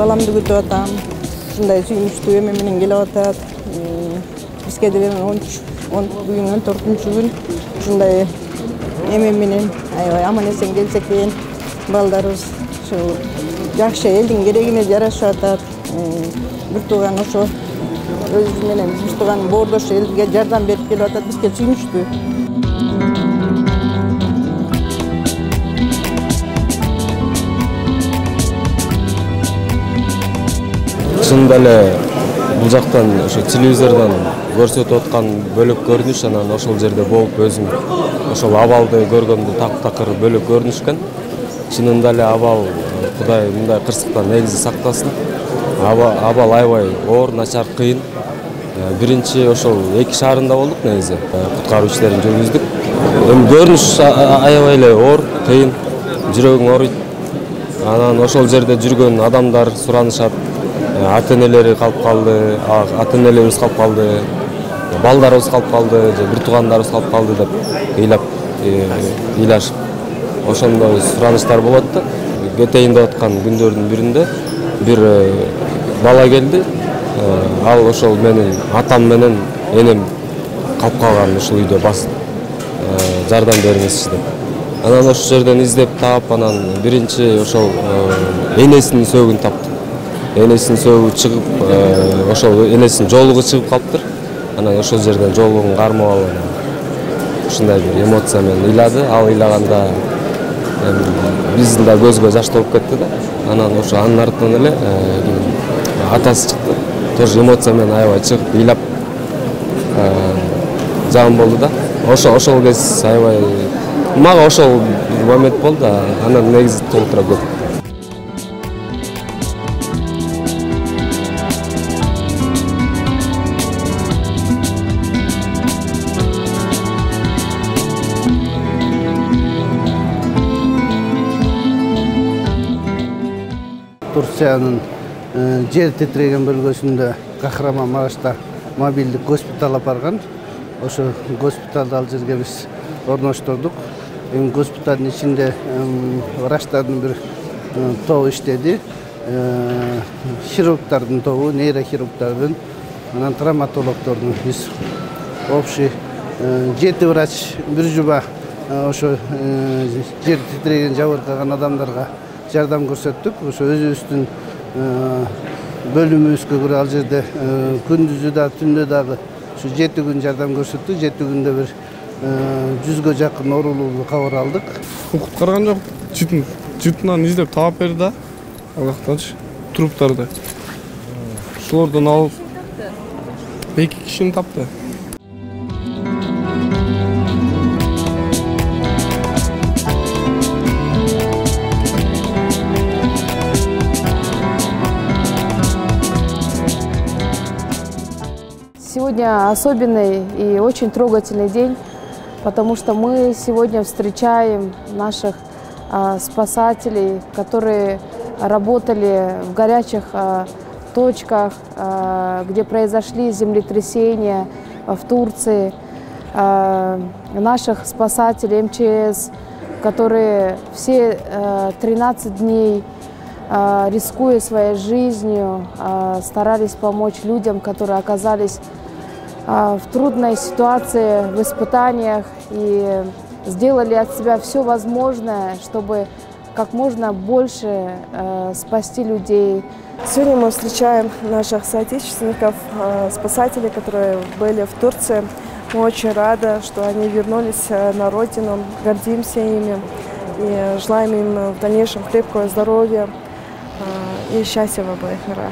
баламды күтіп атам. Ушундай сүйүнүчтүү эме менен келип атат. Бизге деле бүгүн 14-күн ушундай эме менен аябай аман эсен келсе экен. Балдарыбыз ушу жакшы элдин керегине жарашып атат. Бир тууган ошо өзү менен бир тууган боордош элге жардам берип келип атат. Бизге сүйүнүчтүү. Чынында эле бул жактан ошо телевизордон көрсөтүп аткан бөлөк көрүнүш, анан ошол жерде болуп өзүм ошол абалды көргөндө такыр бөлөк көрүнүш экен. Чынында эле абал Кудай мындай кырсыктан негизи сактасын. Абал аябай оор, начар, кыйын. Биринчи ошол 2 шаарында болдук негизи. Куткаруу иштерин жүргүздүк. Эми көрүнүш аябай эле оор, кыйын, жүрөгүң ооруйт. Анан ошол жерде жүргөн адамдар суранышат. Ата-энелери калып калды, ата-энелерибиз калып калды, балдарыбыз калып калды, же бир туугандарыбыз калып калды деп ыйлашып. Ошондой сураныштар болот да. Кетейин деп аткан күндөрдүн биринде бир бала келди. Ал ошол менин атам менен энем калып калган ушул үйдө жардам бериңизчи деп. Анан ошол жерден издеп таап, анан биринчи ошол энесинин сөөгүн таптык. Энесинин сөөгү чыгып, ошол энесинин жоолугу чыгып калыптыр. Анан ошол жерден жоолугун кармап алып, ушундай бир эмоция менен ыйлады. Ал ыйлаганда биздин да көзгө жаш толуп кетти да. Анан ошо анын артынан эле атасы чыкты. Тоже эмоция менен аябай чыгып ыйлап жаман болду да. Ошол кез аябай мага ошол момент болду. Анан негизи толтура көп. Турциянын жер титиреген бөлгөсүндө Кахраман-Марашта мобилдик госпиталь апарган. Ошо госпиталды ал жерге биз орноштурдук. Эми госпиталдын ичинде врачтардын бир тобу иштеди. Хирургтардын тобу, нейрохирургтардын, анан травматологдордун биз общий 7 врач бир жуба ошо жер титиреген жабыркаган адамдарга жардам көрсөттүк. Ошо өзүбүздүн бөлүмүбүзгө көрө ал жерде күндүзү да түндө дагы ушу 7 күн жардам көрсөттүк. 7 күндө бир 100га жакын оорулууну кабар алдык. Куткарган жок, жытынан издеп таап берди да. Ал жактанчы труптарды. Ошолордон алып 2 кишини тапты. Сегодня особенный и очень трогательный день, потому что мы сегодня встречаем наших спасателей, которые работали в горячих точках, где произошли землетрясения в Турции, наших спасателей МЧС, которые все 13 дней, рискуя своей жизнью, старались помочь людям, которые оказались в трудной ситуации, в испытаниях, и сделали от себя все возможное, чтобы как можно больше спасти людей. Сегодня мы встречаем наших соотечественников, спасателей, которые были в Турции. Мы очень рады, что они вернулись на родину, гордимся ими и желаем им в дальнейшем крепкого здоровья и счастья в обоих мирах.